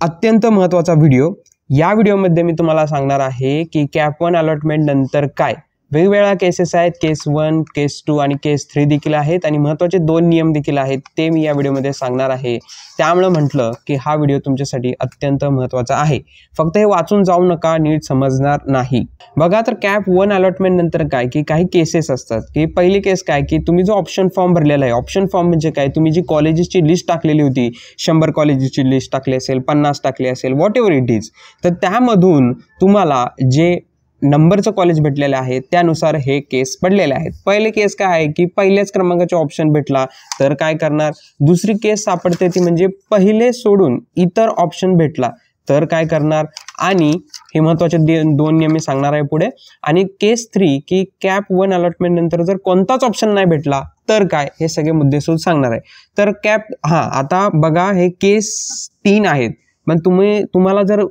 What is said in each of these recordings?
अत्यंत महत्त्वाचा व्हिडिओ। या व्हिडिओमध्ये मी तुम्हाला सांगणार आहे की कॅप 1 अलॉटमेंट नंतर काय वेगवेगळ्या केसेस आहेत, केस 1, केस 2 आणि केस 3 देखील आहेत आणि महत्त्वाचे 2 नियम देखील आहेत, ते मी या व्हिडिओमध्ये सांगणार आहे। त्यामुळे म्हटलं की हा व्हिडिओ तुमच्यासाठी अत्यंत महत्त्वाचा आहे। फक्त हे वाचून जाऊ नका, नीट समजणार नाही। बघा, तर कॅप 1 अलॉटमेंट नंतर काय की काही केसेस असतात की पहिली केस काय की तुम्ही जो ऑप्शन फॉर्म भरलेला आहे, ऑप्शन फॉर्म म्हणजे काय, तुम्ही जी कॉलेजेसची लिस्ट टाकलेली होती, 100 कॉलेजेसची लिस्ट टाकली असेल, 50 टाकली असेल, व्हॉट एव्हर इट इज, तर त्यामधून तुम्हाला जे नंबरचं कॉलेज भेटलेलं आहे त्यानुसार हे केस पडलेले आहेत। पहिले केस काय आहे की पहिल्याच क्रमांकाचा ऑप्शन भेटला तर काय करणार। दुसरी केस सापडते ती म्हणजे पहिले सोडून इतर ऑप्शन भेटला तर काय करणार। आणि हे महत्त्वाचे 2 नियम मी सांगणार आहे पुढे। आणि केस 3 की कॅप 1 अलॉटमेंट नंतर जर कोणताच ऑप्शन नाही भेटला तर काय, हे सगळे मुद्देसूद सांगणार आहे। तर कॅप आता बघा, हे केस 3 आहेत, पण तुम्हाला जर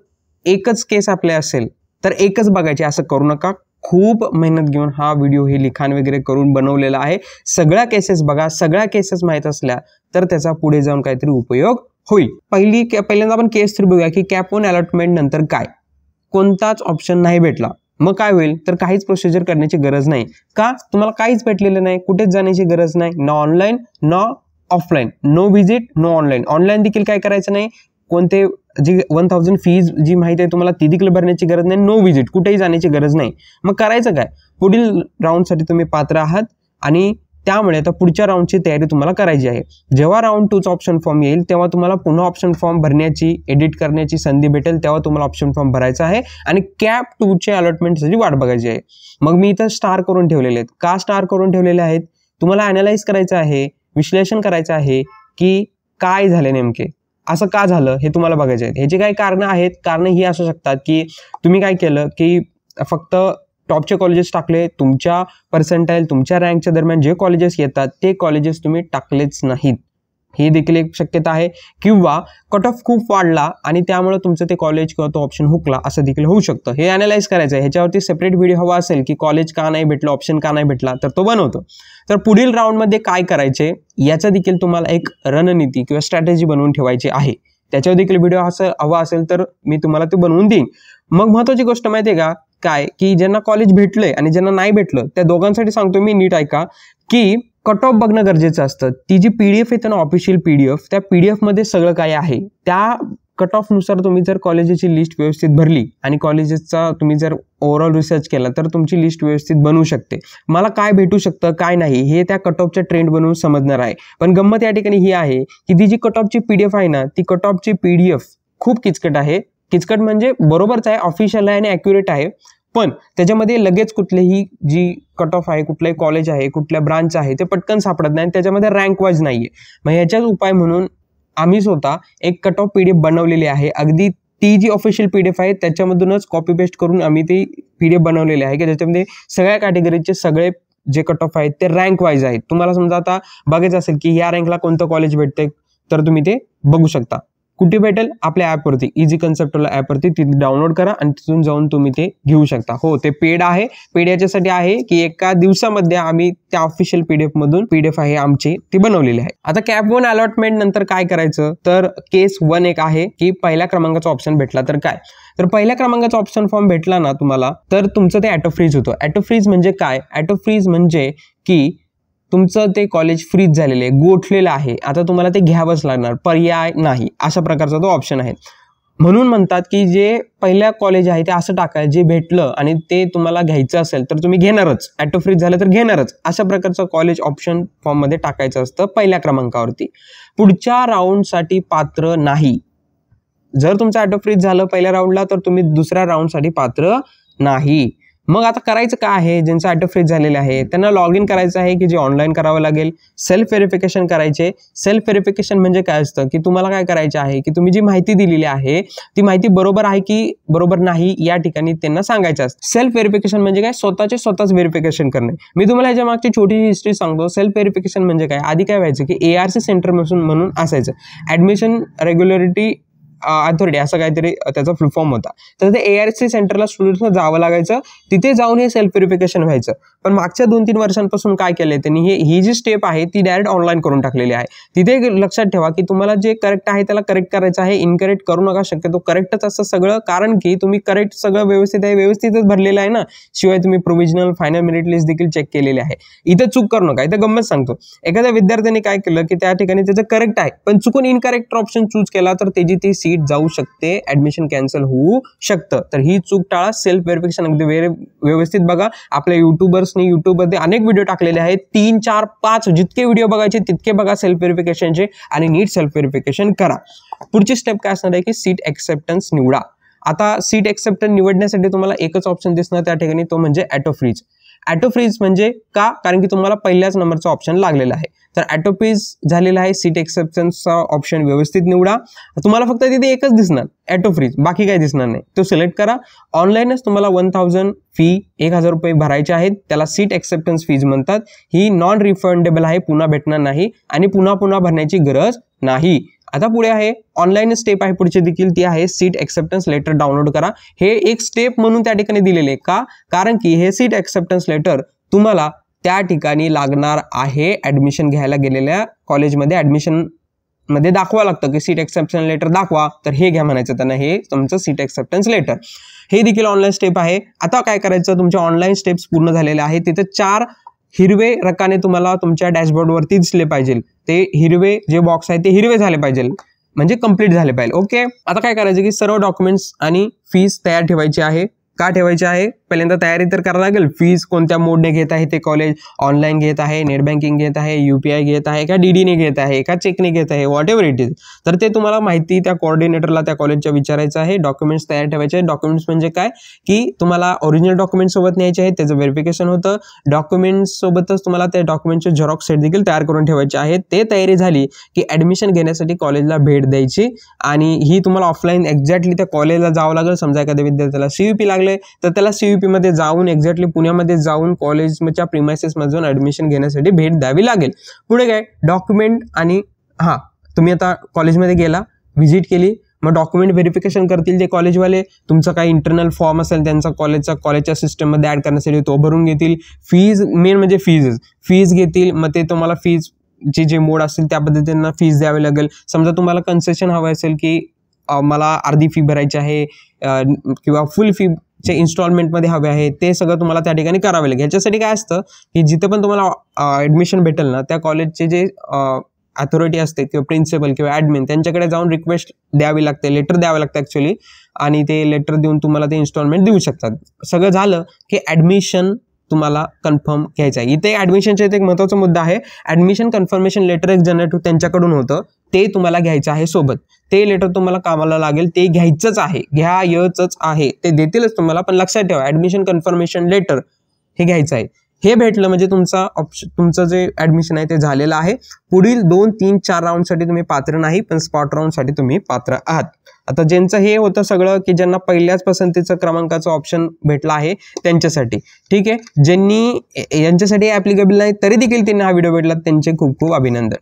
एकच केस आपले असेल तर एकच बघायची, असं करू नका। खूप मेहनत घेऊन हा व्हिडिओ हे लिखाण वगैरे करून बनवलेला आहे। सगळ्या केसेस बघा, सगळ्या केसेस माहीत असल्या तर त्याचा पुढे जाऊन काहीतरी उपयोग होईल। पहिल्यांदा आपण केस 3 बघूया की कॅप 1 अलॉटमेंट नंतर काय, कोणताच ऑप्शन नाही भेटला मग काय होईल, तर काहीच प्रोसिजर करण्याची गरज नाही। का, तुम्हाला काहीच भेटलेलं नाही, कुठेच जाण्याची गरज नाही, न ऑनलाईन न offline, no visit no online. Online देखील काय करायचं नाही, कोणते जी 1000 फीज जी माहिती आहे तुम्हाला ती देखील भरण्याची गरज नाही, नो व्हिजिट, कुठेही जाण्याची गरज नाही। मग करायचं काय, पुढील राऊंडसाठी तुम्ही पात्र आहात आणि त्यामुळे आता पुढच्या राऊंडची तयारी तुम्हाला करायची आहे। जेव्हा राऊंड 2चा ऑप्शन फॉर्म येईल तेव्हा तुम्हाला पुन्हा ऑप्शन फॉर्म भरण्याची, एडिट करण्याची संधी भेटेल, तेव्हा तुम्हाला ऑप्शन फॉर्म भरायचा आहे आणि कॅप 2च्या अलॉटमेंटसाठी वाट बघायची आहे। मग मी इथं स्टार करून ठेवलेले आहेत। का स्टार करून ठेवलेले आहेत, तुम्हाला अॅनालाइज करायचं आहे, विश्लेषण करायचं आहे की काय झाले नेमके, असं का झालं हे तुम्हाला बघायचे आहे। ह्याची काही कारणं आहेत। कारणं ही असू शकतात की तुम्ही काय केलं की फक्त टॉपचे कॉलेजेस टाकले, तुमच्या पर्सेंटाईल, तुमच्या रँकच्या दरम्यान जे कॉलेजेस येतात ते कॉलेजेस तुम्ही टाकलेच नाहीत, ही देखील एक शक्यता आहे। किंवा कट ऑफ खूप वाढला आणि त्यामुळे तुमचं ते कॉलेज किंवा तो ऑप्शन हुकला, असं देखील होऊ शकतं। हे अॅनालाइज करायचं आहे। ह्याच्यावरती सेपरेट व्हिडिओ हवा असेल की कॉलेज का नाही भेटलं, ऑप्शन का नाही भेटला, तर तो बनवतो। तर पुढील राऊंडमध्ये काय करायचे याचा देखील तुम्हाला एक रणनीती किंवा स्ट्रॅटेजी बनवून ठेवायची आहे। त्याच्यावर देखील व्हिडिओ हवा असेल तर मी तुम्हाला ते बनवून देईन। मग महत्त्वाची गोष्ट माहिती आहे का काय, की ज्यांना कॉलेज भेटलंय आणि ज्यांना नाही भेटलं त्या दोघांसाठी सांगतो मी, नीट ऐका की कट ऑफ बघणं गरजेचं असतं। ती जी PDF येते ना, ऑफिशियल PDF, त्या PDF मध्ये सगळं काय आहे, त्या कट ऑफ नुसार तुम्ही जर कॉलेजेसची लिस्ट व्यवस्थित भरली आणि कॉलेजेसचा तुम्ही जर ओव्हरऑल रिसर्च केला तर तुमची लिस्ट व्यवस्थित बनवू शकते। मला काय भेटू शकतं काय नाही हे त्या कट ऑफच्या ट्रेंड बनवून समजणार आहे। पण गंमत या ठिकाणी ही आहे की ती जी कट ऑफची PDF आहे ना, ती कट ऑफची PDF खूप किचकट आहे। किचकट म्हणजे बरोबरच आहे, ऑफिशियल आहे आणि ॲक्युरेट आहे, पण त्याच्यामध्ये लगेच कुठलीही जी कट ऑफ आहे, कुठलंही कॉलेज आहे, कुठल्या ब्रांच आहे ते पटकन सापडत नाही, त्याच्यामध्ये रँक वाईज नाहीये। मग ह्याच्याच उपाय म्हणून आम्ही स्वतः एक कट ऑफ PDF बनवलेली आहे। अगदी ती जी ऑफिशियल PDF आहे त्याच्यामधूनच कॉपी पेस्ट करून आम्ही ती PDF बनवलेली आहे की त्याच्यामध्ये सगळ्या कॅटेगरीचे सगळे जे कट ऑफ आहेत ते रँक वाईज आहेत। तुम्हाला समजा आता बघायचं असेल की या रँकला कोणतं कॉलेज भेटते तर तुम्ही ते बघू शकता। कुठे भेटेल, आपल्या ॲपवरती, इझी कन्सेप्टला ॲपवरती, तिथे डाउनलोड करा आणि तिथून जाऊन तुम्ही ते घेऊ शकता। हो, ते पेड आहे। पेड याच्यासाठी आहे की एका दिवसामध्ये आम्ही त्या ऑफिशियल PDF मधून PDF आहे आमची ती बनवलेली आहे। आता कॅप 1 अलॉटमेंट नंतर काय करायचं, तर केस 1 एक आहे की पहिल्या क्रमांकाचा ऑप्शन भेटला तर काय, तर पहिल्या क्रमांकाचा ऑप्शन फॉर्म भेटला ना तुम्हाला, तर तुमचं ते ॲटो फ्रीज होतं। ॲटो फ्रीज म्हणजे काय, ॲटो फ्रीज म्हणजे की तुमचं ते कॉलेज फ्रीज झालेलं आहे, गोठलेलं आहे, आता तुम्हाला ते घ्यावंच लागणार, पर्याय नाही, अशा प्रकारचा तो ऑप्शन आहे। म्हणून म्हणतात की जे पहिल्या कॉलेज आहे ते असं टाकायचं, जे भेटलं आणि ते तुम्हाला घ्यायचं असेल तर तुम्ही घेणारच, ॲटो फ्रीज झालं तर घेणारच, अशा प्रकारचं कॉलेज ऑप्शन फॉर्ममध्ये टाकायचं असतं पहिल्या क्रमांकावरती। पुढच्या राऊंडसाठी पात्र नाही, जर तुमचं ॲटो फ्रीज झालं पहिल्या राऊंडला तर तुम्ही दुसऱ्या राऊंडसाठी पात्र नाही। मग आता करायचं काय आहे, ज्यांचं ॲटो फ्रीज झालेलं आहे त्यांना लॉग इन करायचं आहे की जे ऑनलाईन करावं लागेल। सेल्फ व्हेरिफिकेशन करायचे। सेल्फ व्हेरिफिकेशन म्हणजे काय असतं की तुम्हाला काय करायचं आहे की तुम्ही जी माहिती दिलेली आहे ती माहिती बरोबर आहे की बरोबर नाही या ठिकाणी त्यांना सांगायचं असतं। सेल्फ व्हेरिफिकेशन म्हणजे काय, स्वतःच व्हेरिफिकेशन करणे। मी तुम्हाला ह्याच्या मागची छोटी हिस्ट्री सांगतो। सेल्फ व्हेरिफिकेशन म्हणजे काय, आधी काय व्हायचं की ARC सेंटर म्हणून असायचं, ॲडमिशन रेग्युलरिटी अथॉरिटी, असं काहीतरी त्याचा फुल फॉर्म होता। तर ते ARC सेंटरला स्टुडंट्सला जावं लागायचं, तिथे जाऊन हे सेल्फ व्हेरिफिकेशन व्हायचं। पण मागच्या 2-3 वर्षांपासून काय केलंय त्यांनी, ही जी स्टेप आहे ती डायरेक्ट ऑनलाईन करून टाकलेली आहे. तिथे लक्षात ठेवा की तुम्हाला जे करेक्ट आहे त्याला करेक्ट करायचं आहे, इनकरेक्ट करू नका. शक्यतो करेक्टच असं सगळं, कारण की तुम्ही करेक्ट सगळं व्यवस्थित आहे, व्यवस्थितच भरलेलं आहे ना. शिवाय तुम्ही प्रोव्हिजनल फायनल मेरिट लिस्ट देखील चेक केलेली आहे. इथं चूक करू नका. इथं गंमत सांगतो, एखाद्या विद्यार्थ्याने काय केलं की त्या ठिकाणी त्याचं करेक्ट आहे पण चुकून इनकरेक्ट ऑप्शन चूज केला तर त्याची ती सीट जाऊ शकते, ऍडमिशन कॅन्सल होऊ शकतं. तर ही चूक टाळा. सेल्फ व्हेरिफिकेशन अगदी व्यवस्थित बघा. आपल्या युट्यूबर्सनी युट्यूबमध्ये अनेक व्हिडिओ टाकलेले आहेत, 3, 4, 5 जितके व्हिडिओ बघायचे तितके बघा सेल्फ व्हेरिफिकेशनचे आणि नीट सेल्फ व्हेरिफिकेशन करा. पुढची स्टेप काय असणार आहे की सीट एक्सेप्टन्स निवडा. आता सीट एक्सेप्टन्स निवडण्यासाठी तुम्हाला एकच ऑप्शन दिसणार त्या ठिकाणी, तो म्हणजे ऑटो फ्रीज. ऑटो फ्रीज म्हणजे का, कारण की तुम्हाला पहिल्याच नंबरचा ऑप्शन लागलेला आहे. तर ऑटो फ्रीज झालेला आहे. सीट एक्सेप्टन्सचा ऑप्शन व्यवस्थित निवडा. तुम्हाला फक्त तिथे एकच दिसणार ऑटो फ्रीज, बाकी काही दिसणार नाही. तो सिलेक्ट करा. ऑनलाईनच तुम्हाला 1000 फी 1000 रुपये भरायचे आहेत. त्याला सीट एक्सेप्टन्स फीज म्हणतात. ही नॉन रिफंडेबल आहे, पुन्हा भेटणार नाही आणि पुन्हा भरण्याची गरज नाही. आता पुढे आहे ऑनलाईन स्टेप आहे पुढची देखील, ती आहे सीट एक्सेप्टन्स लेटर डाउनलोड करा. हे एक स्टेप म्हणून त्या ठिकाणी दिलेले का, कारण की हे सीट एक्सेप्टन्स लेटर तुम्हाला त्या ठिकाणी लागणार आहे. ऍडमिशन घ्यायला गेलेल्या कॉलेजमध्ये ऍडमिशन मध्ये दाखवा लागतं की सीट एक्सेप्टन्स लेटर दाखवा, तर हे घ्या म्हणायचं त्यांना, हे तुमचं सीट एक्सेप्टन्स लेटर. हे देखील ऑनलाईन स्टेप आहे. आता काय करायचं, तुमच्या ऑनलाईन स्टेप्स पूर्ण झालेल्या आहेत. तिथे 4 हिरवे रकाने तुम्हाला तुमच्या डॅशबोर्डवरती दिसले पाहिजे. ते हिरवे जे बॉक्स आहे ते हिरवे झाले पाहिजे, म्हणजे कंप्लीट झाले पाहिजे. ओके, आता काय करायचं की सर्व डॉक्युमेंट्स आणि फीस तयार ठेवायची आहे. का ठेवायचे आहे, पहिल्यांदा तयारी तर करायला लागेल. फीज कोणत्या मोडने घेत आहे ते कॉलेज, ऑनलाईन घेत आहे, नेट बँकिंग घेत आहे, UPI घेत आहे का DDने घेत आहे का चेकने घेत आहे, व्हॉट एव्हर इट इज. तर ते तुम्हाला माहिती त्या कोऑर्डिनेटरला त्या कॉलेजच्या विचारायचं आहे. डॉक्युमेंट्स तयार ठेवायचे. डॉक्युमेंट्स म्हणजे काय की तुम्हाला ओरिजिनल डॉक्युमेंट्स सोबत न्यायचे आहेत, त्याचं व्हेरिफिकेशन होतं. डॉक्युमेंट्स सोबतच तुम्हाला त्या डॉक्युमेंटचे झेरॉक्स सेट देखील तयार करून ठेवायचे आहेत. ते तयारी झाली की ऍडमिशन घेण्यासाठी कॉलेजला भेट द्यायची आणि ही तुम्हाला ऑफलाईन एक्झॅक्टली त्या कॉलेजला जावं लागेल. समजा एखाद्या विद्यार्थ्याला CUP लागले तर त्याला CUP मध्ये जाऊन एक्झॅक्टली पुण्यामध्ये जाऊन कॉलेजच्या प्रिमायसेस मधून ऍडमिशन घेण्यासाठी भेट द्यावी लागेल. पुढे काय डॉक्युमेंट आणि तुम्ही आता कॉलेजमध्ये गेला, व्हिजिट केली, मग डॉक्युमेंट व्हेरिफिकेशन करतील ते कॉलेजवाले. तुमचा काही इंटरनल फॉर्म असेल त्यांचा कॉलेजच्या सिस्टममध्ये ऍड करण्यासाठी तो भरून घेतील. फीज मेन म्हणजे फीज घेतील. मग ते तुम्हाला फीज जे मोड असतील त्या पद्धतीने फीज द्यावी लागेल. समजा तुम्हाला कन्सेशन हवं असेल की मला अर्धी फी भरायची आहे किंवा फुल फी चे इन्स्टॉलमेंटमध्ये हवे आहे, ते सगळं तुम्हाला त्या ठिकाणी करावे लागेल. ह्याच्यासाठी काय असतं की जिथे पण तुम्हाला ऍडमिशन भेटेल ना, त्या कॉलेजचे जे अथॉरिटी असते किंवा प्रिन्सिपल किंवा ऍडमिन त्यांच्याकडे जाऊन रिक्वेस्ट द्यावी लागते, लेटर द्यावं लागतं ऍक्च्युली, आणि ते लेटर देऊन तुम्हाला ते इन्स्टॉलमेंट देऊ शकतात. सगळं झालं की ऍडमिशन तुम्हाला कन्फर्म घ्यायचं आहे. इथे ऍडमिशनचा एक महत्त्वाचा मुद्दा आहे. ऍडमिशन कन्फर्मेशन लेटर एक जनरेट त्यांच्याकडून होतं, ते तुम्हाला घ्यायचं आहे सोबत. ते लेटर तुम्हाला कामाला लागेल, ते घ्यायचंच आहे, घ्यायचंच आहे. ते देतीलच तुम्हाला, पण लक्षात ठेवा ऍडमिशन कन्फर्मेशन लेटर हे घ्यायचं आहे. हे भेटलं म्हणजे तुमचं जे ऍडमिशन आहे ते झालेलं आहे. पुढील 2, 3, 4 राऊंडसाठी तुम्ही पात्र नाही, पण स्पॉट राऊंडसाठी तुम्ही पात्र आहात. आता ज्यांचं हे होतं सगळं की ज्यांना पहिल्याच पसंतीचं क्रमांकाचं ऑप्शन भेटला आहे त्यांच्यासाठी ठीक आहे. ज्यांनी यांच्यासाठी ऍप्लिकेबल नाही तरी देखील त्यांना हा व्हिडिओ भेटला, त्यांचे खूप खूप अभिनंदन.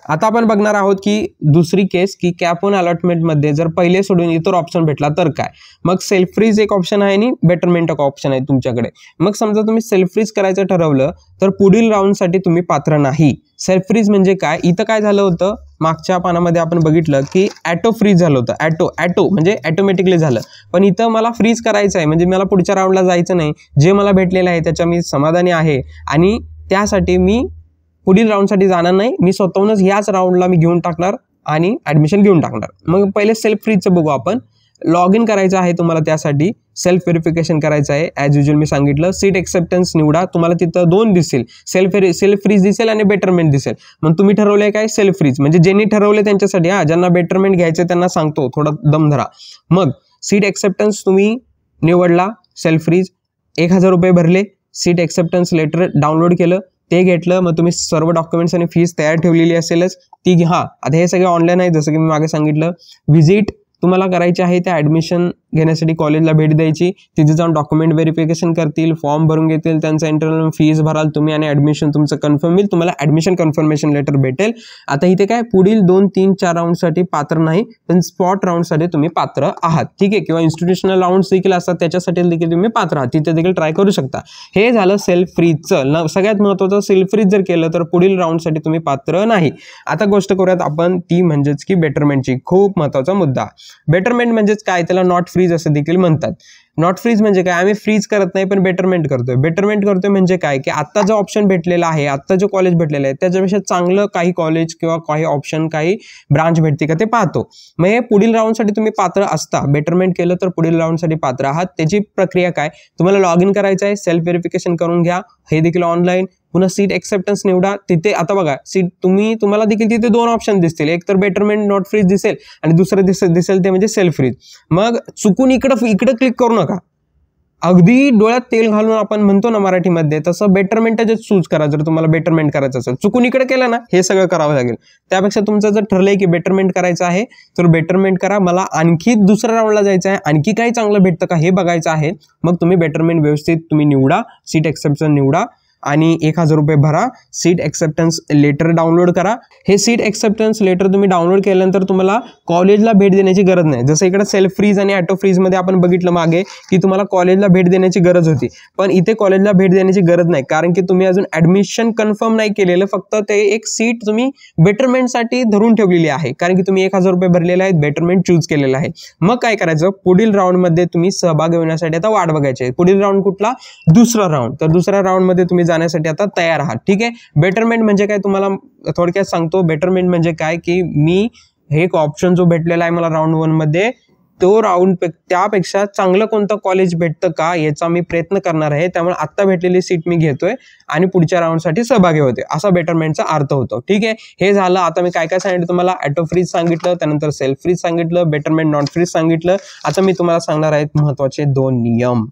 आता आपण बघणार आहोत की दुसरी केस की कॅप 1 अलॉटमेंटमध्ये जर पहिले सोडून इतर ऑप्शन भेटला तर काय. मग सेल्फ फ्रीज एक ऑप्शन आहे आणि बेटरमेंट एक ऑप्शन आहे तुमच्याकडे. मग समजा तुम्ही सेल्फ फ्रीज करायचं ठरवलं तर पुढील राऊंडसाठी तुम्ही पात्र नाही. सेल्फ फ्रीज म्हणजे काय, इथं काय झालं होतं मागच्या पानामध्ये आपण बघितलं की ॲटो फ्रीज झालं होतं. ॲटो म्हणजे ॲटोमॅटिकली झालं, पण इथं मला फ्रीज करायचं आहे म्हणजे मला पुढच्या राऊंडला जायचं नाही. जे मला भेटलेलं आहे त्याच्या मी समाधानी आहे आणि त्यासाठी मी पुढील राऊंडसाठी जाणार नाही. मी स्वतःहूनच ह्याच राऊंडला मी घेऊन टाकणार आणि ॲडमिशन घेऊन टाकणार. मग पहिले सेल्फ फ्रीजचं बघू आपण. लॉग इन करायचं आहे तुम्हाला, त्यासाठी सेल्फ व्हेरिफिकेशन करायचं आहे. ॲज युजल मी सांगितलं सीट एक्सेप्टन्स निवडा. तुम्हाला तिथं 2 दिसेल, सेल्फ फ्रीज दिसेल आणि बेटरमेंट दिसेल. मग तुम्ही ठरवलंय काय सेल्फ फ्रीज, म्हणजे ज्यांनी ठरवले त्यांच्यासाठी. ज्यांना बेटरमेंट घ्यायचं त्यांना सांगतो थोडा दम धरा. मग सीट एक्सेप्टन्स तुम्ही निवडला, सेल्फ फ्रीज 1000 रुपये भरले, सीट एक्सेप्टन्स लेटर डाउनलोड केलं, ते घेतलं. मग तुम्ही सर्व डॉक्युमेंट्स आणि फीस तयार ठेवलेली असेलच ती घ्या. आता हे सगळे ऑनलाईन आहे जसं की मी मागे सांगितलं. व्हिजिट तुम्हाला करायची आहे त्या ॲडमिशन घेण्यासाठी कॉलेजला भेट द्यायची, तिथे जाऊन डॉक्युमेंट व्हेरिफिकेशन करतील, फॉर्म भरून घेतील, त्यांचा इंटरनल फीस भराल तुम्ही आणि ॲडमिशन तुमचं कन्फर्म होईल, तुम्हाला ॲडमिशन कन्फर्मेशन लेटर भेटेल. आता इथे काय पुढील 2, 3, 4 राऊंडसाठी पात्र नाही, पण स्पॉट राऊंडसाठी तुम्ही पात्र आहात, ठीक आहे. किंवा इन्स्टिट्यूशनल राऊंड्स देखील असतात, त्याच्यासाठी देखील तुम्ही पात्र आहात, तिथे देखील ट्राय करू शकता. हे झालं सेल्फ फ्रीजचं. सगळ्यात महत्त्वाचं, सेल्फ फ्रीज जर केलं तर पुढील राऊंडसाठी तुम्ही पात्र नाही. आता गोष्ट करूयात आपण ती म्हणजेच की बेटरमेंटची. खूप महत्त्वाचा मुद्दा. बेटरमेंट म्हणजेच काय, त्याला नॉट फ्रीज असं देखील म्हणतात. नॉट फ्रीज म्हणजे काय, आम्ही फ्रीज करत नाही पण बेटरमेंट करतोय. बेटरमेंट करतोय म्हणजे काय, की आत्ता जो ऑप्शन भेटलेला आहे, आत्ता जो कॉलेज भेटलेलं आहे त्याच्यापेक्षा चांगलं काही कॉलेज किंवा काही ऑप्शन, काही ब्रांच भेटते का ते पाहतो. मग हे पुढील राऊंडसाठी तुम्ही पात्र असता, बेटरमेंट केलं तर पुढील राऊंडसाठी पात्र आहात. त्याची प्रक्रिया काय, तुम्हाला लॉग इन करायचं आहे, सेल्फ व्हेरिफिकेशन करून घ्या, हे देखील ऑनलाईन. पुन्हा सीट एक्सेप्टन्स निवडा. तिथे आता बघा सीट तुम्हाला देखील तिथे 2 ऑप्शन दिसतील, एक तर बेटरमेंट नॉट फ्रीज दिसेल आणि दुसरं दिसेल ते म्हणजे सेल्फ फ्रीज. मग चुकून इकडं क्लिक करू नका. अगदी डोळ्यात तेल घालून आपण म्हणतो ना मराठीमध्ये, तसं बेटरमेंटच चूज करा जर तुम्हाला बेटरमेंट करायचं असेल. चुकून इकडे केलं ना, हे सगळं करावं लागेल. त्यापेक्षा तुमचं जर ठरलंय की बेटरमेंट करायचं आहे तर बेटरमेंट करा. मला आणखी दुसऱ्या राऊंडला जायचं आहे, आणखी काही चांगलं भेटतं का हे बघायचं आहे, मग तुम्ही बेटरमेंट व्यवस्थित तुम्ही निवडा, सीट एक्सेप्टन्स निवडा आणि 1000 रुपये भरा. सीट एक्सेप्टन्स लेटर डाउनलोड करा. हे सीट एक्सेप्टन्स लेटर तुम्ही डाउनलोड केल्यानंतर तुम्हाला कॉलेजला भेट देण्याची गरज नाही. जसं इकडे सेल्फ फ्रीज आणि ऑटो फ्रीजमध्ये आपण बघितलं मागे की तुम्हाला कॉलेजला भेट देण्याची गरज होती, पण इथे कॉलेजला भेट देण्याची गरज नाही, कारण की तुम्ही अजून ॲडमिशन कन्फर्म नाही केलेलं. फक्त ते एक सीट तुम्ही बेटरमेंटसाठी धरून ठेवलेली आहे, कारण की तुम्ही 1000 रुपये भरलेले आहेत, बेटरमेंट चूज केलेलं आहे. मग काय करायचं, पुढील राऊंडमध्ये तुम्ही सहभाग होण्यासाठी आता वाट बघायची आहे. पुढील राऊंड कुठला, दुसरा राऊंड. तर दुसऱ्या राऊंडमध्ये तुम्ही जाण्यासाठी आता तयार आहात, ठीक आहे. बेटरमेंट म्हणजे काय तुम्हाला थोडक्यात सांगतो. बेटरमेंट म्हणजे काय की मी हे एक ऑप्शन जो भेटलेला आहे मला राऊंड 1 मध्ये, तो राऊंड त्यापेक्षा चांगलं कोणतं कॉलेज भेटतं का याचा मी प्रयत्न करणार आहे. त्यामुळे आत्ता भेटलेली सीट मी घेतोय आणि पुढच्या राऊंडसाठी सहभागी होते, असा बेटरमेंटचा अर्थ होतो, ठीक आहे. हे झालं. आता मी काय काय सांगितलं तुम्हाला, ऑटो फ्रीज सांगितलं, त्यानंतर सेल्फ फ्रीज सांगितलं, बेटरमेंट नॉट फ्रीज सांगितलं. आता मी तुम्हाला सांगणार आहेत महत्त्वाचे 2 नियम.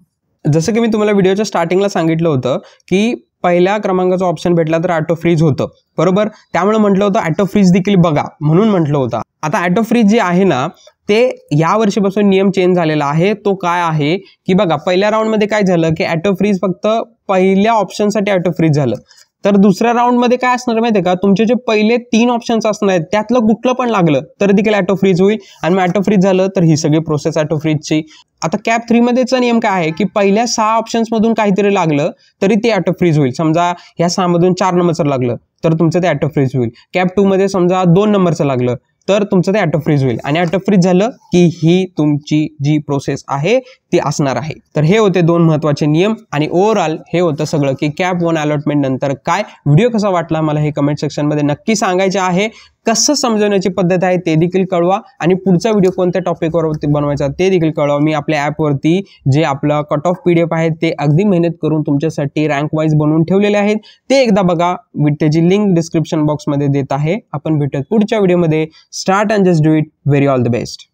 जसं की मी तुम्हाला व्हिडिओच्या स्टार्टिंगला सांगितलं होतं की पहिल्या क्रमांकाचा ऑप्शन भेटला तर ऑटो फ्रीज होतं, बरोबर. त्यामुळे म्हटलं होतं ऑटो फ्रीज देखील बघा, म्हणून म्हटलं होतं. आता ऑटो फ्रीज जे आहे ना, ते या वर्षीपासून नियम चेंज झालेला आहे. तो काय आहे की बघा, पहिल्या राऊंडमध्ये काय झालं की ऑटो फ्रीज फक्त पहिल्या ऑप्शनसाठी ऑटो फ्रीज झालं. तर दुसऱ्या राऊंडमध्ये काय असणार माहिती आहे का, तुमचे जे पहिले 3 ऑप्शन्स असणार आहेत त्यातलं कुठलं पण लागलं तर देखील ऑटो फ्रीज होईल. आणि मग ऑटो फ्रीज झालं तर ही सगळी प्रोसेस ऑटो फ्रीजची. आता कॅप 3 मध्येचा नियम काय आहे की पहिल्या 6 ऑप्शन्समधून काहीतरी लागलं तरी ते ऑटो फ्रीज होईल. समजा ह्या 6 मधून 4 नंबरचं लागलं तर तुमचं ते ऑटो फ्रीज होईल. कॅप 2 मध्ये समजा 2 नंबरचं लागलं तर तुमचं ते ऑटो फ्रीज होईल. आणि ऑटो फ्रीज झालं की ही तुमची जी प्रोसेस आहे ती असणार आहे. तर हे होते 2 महत्त्वाचे नियम आणि ओव्हरऑल हे होतं सगळं की कॅप 1 अलॉटमेंट नंतर काय. व्हिडिओ कसा वाटला मला हे कमेंट सेक्शनमध्ये नक्की सांगायचे आहे. कसं समजवण्याची पद्धत आहे ते देखील कळवा आणि पुढचा व्हिडिओ कोणत्या टॉपिकवर बनवायचा ते देखील कळवा. मी आपल्या ॲपवरती जे आपलं कट ऑफ PDF आहे ते अगदी मेहनत करून तुमच्यासाठी रँक वाईज बनवून ठेवलेले आहेत, ते एकदा बघा. त्याची लिंक डिस्क्रिप्शन बॉक्समध्ये देत आहे. आपण भेटूयात पुढच्या व्हिडिओमध्ये. Start and just do it. Very all the best.